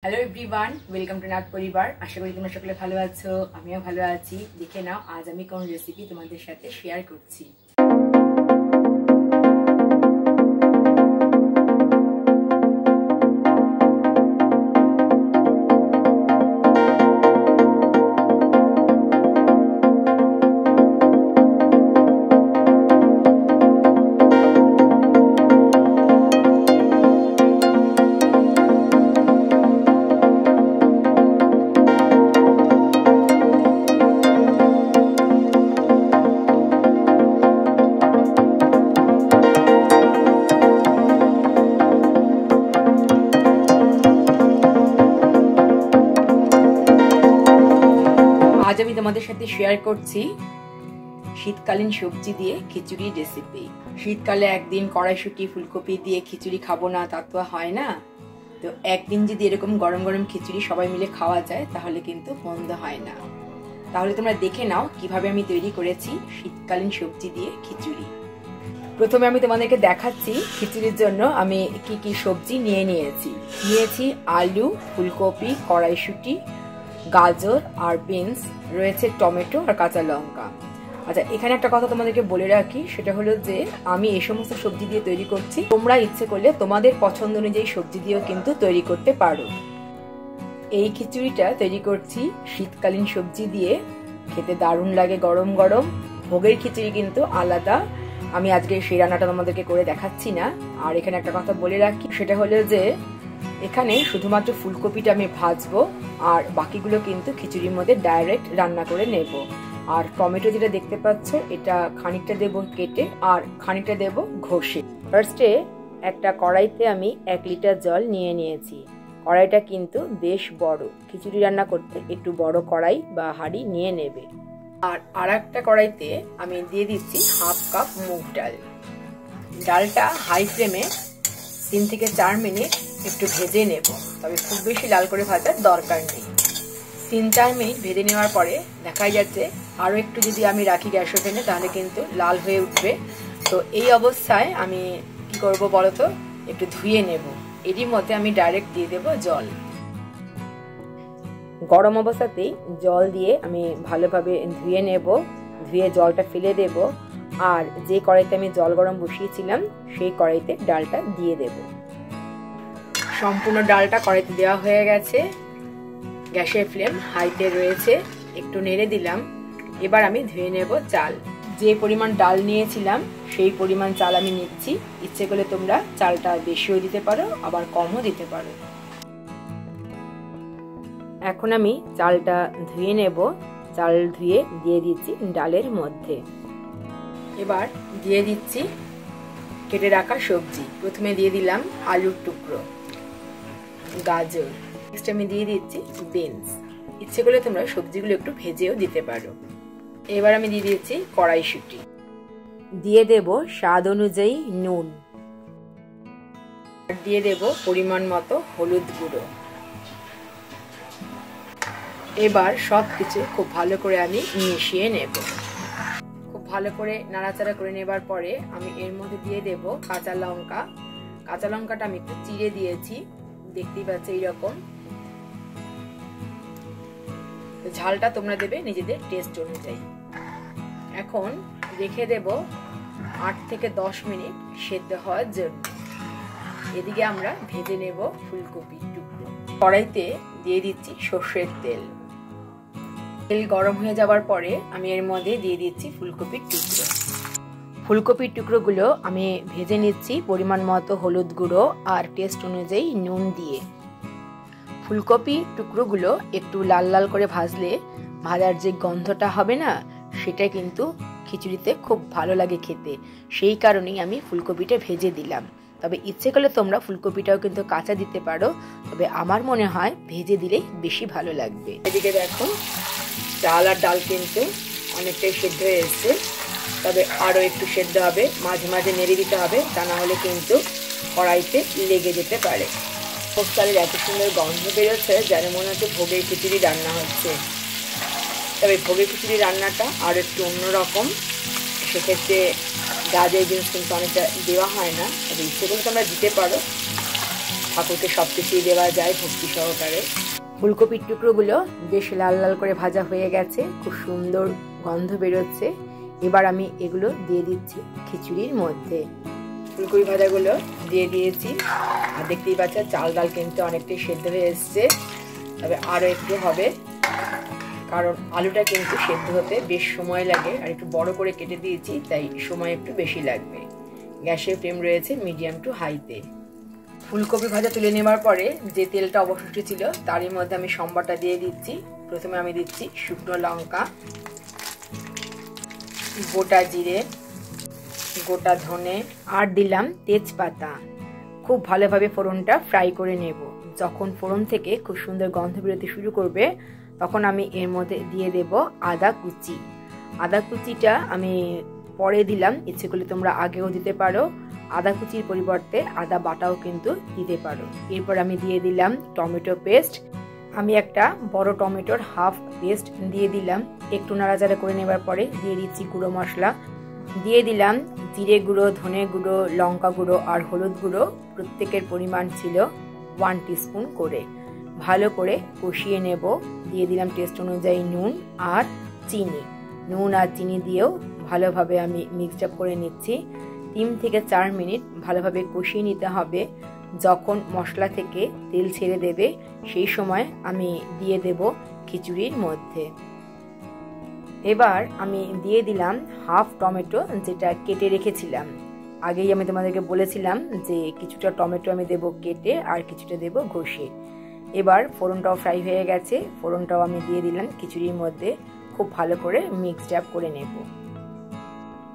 Hello everyone, welcome to nut পরিবার। আশা করি তোমরা সকলে ভালো আছো, আমিও ভালো আছি। দেখে নাও আজ আমি কোন রেসিপি তোমাদের সাথে শেয়ার করছি। আজ আমি তোমাদের সাথে শেয়ার করছি শীতকালীন সবজি দিয়ে খিচুড়ি রেসিপি। শীতকালে একদিন কড়াইশুঁটি ফুলকপি দিয়ে খিচুড়ি খাবো না তা তো হয় না। তো একদিন যদি এরকম গরম গরম খিচুড়ি সবাই মিলে খাওয়া যায় তাহলে কিন্তু মন্দ হয় না। তাহলে তোমরা দেখে নাও কিভাবে আমি তৈরি করেছি শীতকালীন সবজি দিয়ে খিচুড়ি। প্রথমে আমি তোমাদেরকে দেখাচ্ছি খিচুড়ির জন্য আমি কি কি সবজি নিয়েছি আলু, ফুলকপি, কড়াইশুঁটি, গাজর আর বিনস, রয়েছে টমেটো আর কাঁচা লঙ্কা। আচ্ছা, এখানে একটা কথা তোমাদেরকে বলে রাখি, সেটা হলো যে আমি এই সমস্ত সবজি দিয়ে তৈরি করছি। তোমরা ইচ্ছে করলে তোমাদের পছন্দ অনুযায়ী সবজি দিয়েও কিন্তু তৈরি করতে পারো। এই খিচুড়িটা তৈরি করছি শীতকালীন সবজি দিয়ে, খেতে দারুণ লাগে গরম গরম। ভোগের খিচুড়ি কিন্তু আলাদা, আমি আজকে সেই রান্নাটা তোমাদেরকে করে দেখাচ্ছি না। আর এখানে একটা কথা বলে রাখি, সেটা হলো যে এখানে শুধুমাত্র ফুলকপিটা আমি ভাজবো, আর বাকিগুলো কিন্তু খিচুড়ির মধ্যে ডাইরেক্ট রান্না করে নেব। আর টমেটো যেটা দেখতে পাচ্ছ, এটা খানিকটা দেব কেটে আর খানিকটা দেব ঘষে। ফার্স্টে একটা কড়াইতে আমি 1 লিটার জল নিয়ে নিয়েছি। কড়াইটা কিন্তু বেশ বড়, খিচুড়ি রান্না করতে একটু বড় কড়াই বা হাঁড়ি নিয়ে নেবে। আর একটা কড়াইতে আমি দিয়ে দিচ্ছি 1/2 কাপ মুগ ডাল। ডালটা হাই ফ্লেমে 3 থেকে 4 মিনিট একটু ভেজে নেব, তবে খুব বেশি লাল করে ভাজার দরকার নেই। 3-4 মিনিট ভেজে নেওয়ার পরে দেখা যাচ্ছে আরও একটু যদি আমি রাখি গ্যাস ওভেনে তাহলে কিন্তু লাল হয়ে উঠবে। তো এই অবস্থায় আমি কি করব বলতো, একটু ধুয়ে নেব। এরই মধ্যে আমি ডাইরেক্ট দিয়ে দেব জল। গরম অবস্থাতেই জল দিয়ে আমি ভালোভাবে ধুয়ে নেব। ধুয়ে জলটা ফেলে দেব, আর যে কড়াইতে আমি জল গরম বসিয়েছিলাম সেই কড়াইতে ডালটা দিয়ে দেব। সম্পূর্ণ ডালটা কড়াইতে দেওয়া হয়ে গেছে। গ্যাসের ফ্লেম হাইতে রয়েছে, একটু নেড়ে দিলাম। এবার আমি ধুয়ে নেব চাল। যে পরিমাণ ডাল নিয়েছিলাম সেই পরিমাণ চাল আমি নিচ্ছি। ইচ্ছে করলে তোমরা চালটা বেশিও দিতে পারো, আবার কমও দিতে পারো। এখন আমি চালটা ধুয়ে নেব। চাল ধুয়ে দিয়ে দিচ্ছি ডালের মধ্যে। এবার দিয়ে দিচ্ছি কেটে রাখা সবজি। প্রথমে দিয়ে দিলাম আলুর টুকরো, গাজর, নেক্সট আমি দিয়ে দিচ্ছি বিনস। ইচ্ছে করলে তোমরা সবজিগুলো একটু ভেজেও দিতে পারো। এবার আমি দিয়ে দিচ্ছি কড়াইশুঁটি, দিয়ে দেব স্বাদ অনুযায়ী নুন, দিয়ে দেব পরিমাণ মতো হলুদ গুঁড়ো। এবার সবকিছু খুব ভালো করে আমি মিশিয়ে নেব। খুব ভালো করে নাড়াচাড়া করে নেবার পরে আমি এর মধ্যে দিয়ে দেব কাঁচা লঙ্কা। কাঁচা লঙ্কাটা আমি একটু চিড়ে দিয়েছি, দেখতেই পাচ্ছ এইরকম। ঝালটা তোমরা দেবে নিজেদের টেস্ট অনুযায়ী। এখন রেখে দেব 8 থেকে 10 মিনিট সেদ্ধ হওয়ার জন্য। এদিকে আমরা ভেজে নেব ফুলকপির টুকরো। কড়াইতে দিয়ে দিচ্ছি সর্ষের তেল। তেল গরম হয়ে যাওয়ার পরে আমি এর মধ্যে দিয়ে দিচ্ছি ফুলকপির টুকরো। ফুলকপির টুকরোগুলো আমি ভেজে নিচ্ছি পরিমাণ মতো হলুদ গুঁড়ো আর টেস্ট অনুযায়ী নুন দিয়ে। ফুলকপি টুকরোগুলো একটু লাল লাল করে ভাজলে ভাজার যে গন্ধটা হবে না, সেটা কিন্তু খিচুড়িতে খুব ভালো লাগে খেতে। সেই কারণেই আমি ফুলকপিটা ভেজে দিলাম। তবে ইচ্ছে করলে তোমরা ফুলকপিটাও কিন্তু কাঁচা দিতে পারো, তবে আমার মনে হয় ভেজে দিলেই বেশি ভালো লাগবে। এদিকে দেখো চাল আর ডাল কিন্তু অনেকটাই সেদ্ধ হয়ে এসছে, তবে আরও একটু সেদ্ধ হবে। মাঝে মাঝে নেড়ে দিতে হবে, তা না হলে কিন্তু কড়াইতে লেগে যেতে পারে। চালের এত সুন্দর গন্ধ বেরোচ্ছে যেন মনে হচ্ছে ভোগের খিচুড়ি রান্না হচ্ছে। তবে ভোগের খিচুড়ি রান্নাটা আর একটু অন্যরকম। সেক্ষেত্রে গাজর জিনিস কিন্তু অনেকটা দেওয়া হয় না, তবে ইচ্ছে করলে তোমরা দিতে পারো। ঠাকুরকে সব কিছুই দেওয়া যায় ভক্তি সহকারে। ফুলকপির টুকরোগুলো বেশ লাল লাল করে ভাজা হয়ে গেছে, খুব সুন্দর গন্ধ বেরোচ্ছে। এবার আমি এগুলো দিয়ে দিচ্ছি খিচুড়ির মধ্যে। ফুলকপি ভাজাগুলো দিয়ে দিয়েছি, আর দেখতেই পাচ্ছেন চাল ডাল কিন্তু অনেকটাই সেদ্ধ হয়ে এসছে, তবে আরও একটু হবে, কারণ আলুটা কিন্তু সেদ্ধ হতে বেশ সময় লাগে, আর একটু বড় করে কেটে দিয়েছি তাই সময় একটু বেশি লাগবে। গ্যাসের ফ্লেম রয়েছে মিডিয়াম টু হাইতে। ফুলকপি ভাজা তুলে নেওয়ার পরে যে তেলটা অবশিষ্ট ছিল তারই মধ্যে আমি সম্বারটা দিয়ে দিচ্ছি। প্রথমে আমি দিচ্ছি শুকনো লঙ্কা, গোটা জিরে, গোটা ধনে, আর দিলাম তেজপাতা। খুব ভালোভাবে ফোড়নটা ফ্রাই করে নেব। যখন ফোড়ন থেকে খুব সুন্দর গন্ধ বেরোতে শুরু করবে তখন আমি এর মধ্যে দিয়ে দেব আদা কুচি। আদা কুচিটা আমি পরে দিলাম, ইচ্ছে করলে তোমরা আগেও দিতে পারো। আদা কুচির পরিবর্তে আদা বাটাও কিন্তু দিতে পারো। এরপর আমি দিয়ে দিলাম টমেটো পেস্ট। আমি একটা বড় টমেটোর হাফ পেস্ট দিয়ে দিলাম। একটু নাড়াচাড়া করে নেবার পরে দিয়ে দিচ্ছি গুঁড়ো মশলা। দিয়ে দিলাম জিরে গুঁড়ো, ধনে গুঁড়ো, লঙ্কা গুঁড়ো আর হলুদ গুঁড়ো। প্রত্যেকের পরিমাণ ছিল 1 টিস্পুন করে। ভালো করে কষিয়ে নেব। দিয়ে দিলাম টেস্ট অনুযায়ী নুন আর চিনি। নুন আর চিনি দিয়েও ভালোভাবে আমি মিক্সড আপ করে নিচ্ছি। 3 থেকে 4 মিনিট ভালোভাবে কষিয়ে নিতে হবে। যখন মশলা থেকে তেল ছেড়ে দেবে সেই সময় আমি দিয়ে দেব খিচুড়ির মধ্যে। এবার আমি দিয়ে দিলাম হাফ টমেটো, যেটা কেটে রেখেছিলাম। আগেই আমি তোমাদেরকে বলেছিলাম যে কিছুটা টমেটো আমি দেব কেটে আর কিছুটা দেব ঘষে। এবার ফোড়নটাও ফ্রাই হয়ে গেছে, ফোড়নটাও আমি দিয়ে দিলাম খিচুড়ির মধ্যে। খুব ভালো করে মিক্সড আপ করে নেব।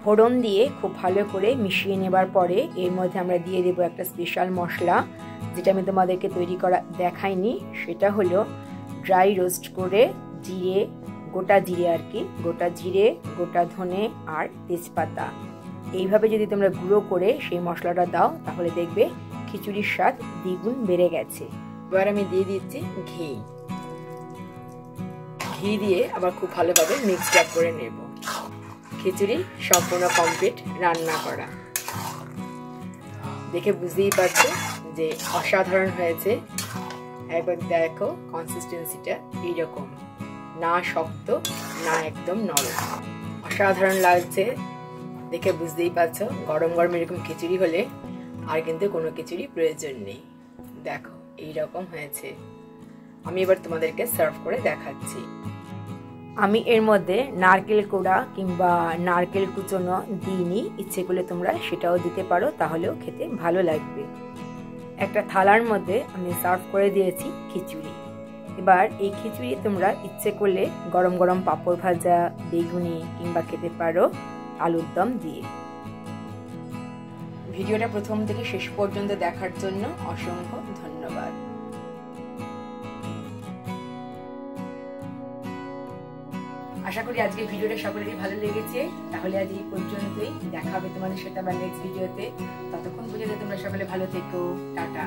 ফোড়ন দিয়ে খুব ভালো করে মিশিয়ে নেবার পরে এর মধ্যে আমরা দিয়ে দেব একটা স্পেশাল মশলা, যেটা আমি তোমাদেরকে তৈরি করা দেখাইনি। সেটা হলো ড্রাই রোস্ট করে জিরে, গোটা জিরে আর কি, গোটা জিরে, গোটা ধনে আর তেজপাতা। এইভাবে যদি তোমরা গুঁড়ো করে সেই মশলাটা দাও তাহলে দেখবে খিচুড়ির স্বাদ দ্বিগুণ বেড়ে গেছে। এবার আমি দিয়ে দিচ্ছি ঘি। ঘি দিয়ে আবার খুব ভালোভাবে মিক্সড আপ করে নেব। খিচুড়ি সম্পূর্ণ কমপ্লিট রান্না করা। দেখে বুঝতেই পারছো যে অসাধারণ হয়েছে। একবার দেখো কনসিস্টেন্সিটা এইরকম, না শক্ত না একদম নরম, অসাধারণ লাগছে। দেখে বুঝতেই পারছো গরম গরম এরকম খিচুড়ি হলে আর কিন্তু কোনো খিচুড়ি প্রয়োজন নেই। দেখো এইরকম হয়েছে। আমি এবার তোমাদেরকে সার্ভ করে দেখাচ্ছি। আমি এর মধ্যে নারকেল কোড়া কিংবা নারকেল কুচনো দিইনি, ইচ্ছে করলে তোমরা সেটাও দিতে পারো, তাহলেও খেতে ভালো লাগবে। একটা থালার মধ্যে আমি সার্ভ করে দিয়েছি খিচুড়ি। এবার এই খিচুড়ি তোমরা ইচ্ছে করলে গরম গরম পাঁপড় ভাজা, বেগুনি কিংবা খেতে পারো আলুর দম দিয়ে। ভিডিওটা প্রথম থেকে শেষ পর্যন্ত দেখার জন্য অসংখ্য ধন্যবাদ। আশা করি আজকের ভিডিওটা সকলেরই ভালো লেগেছে। তাহলে আজ এই পর্যন্তই, দেখা হবে তোমাদের সাথে আবার নেক্সট ভিডিওতে। ততক্ষণ পর্যন্ত তোমরা সকলে ভালো থেকো। টাটা।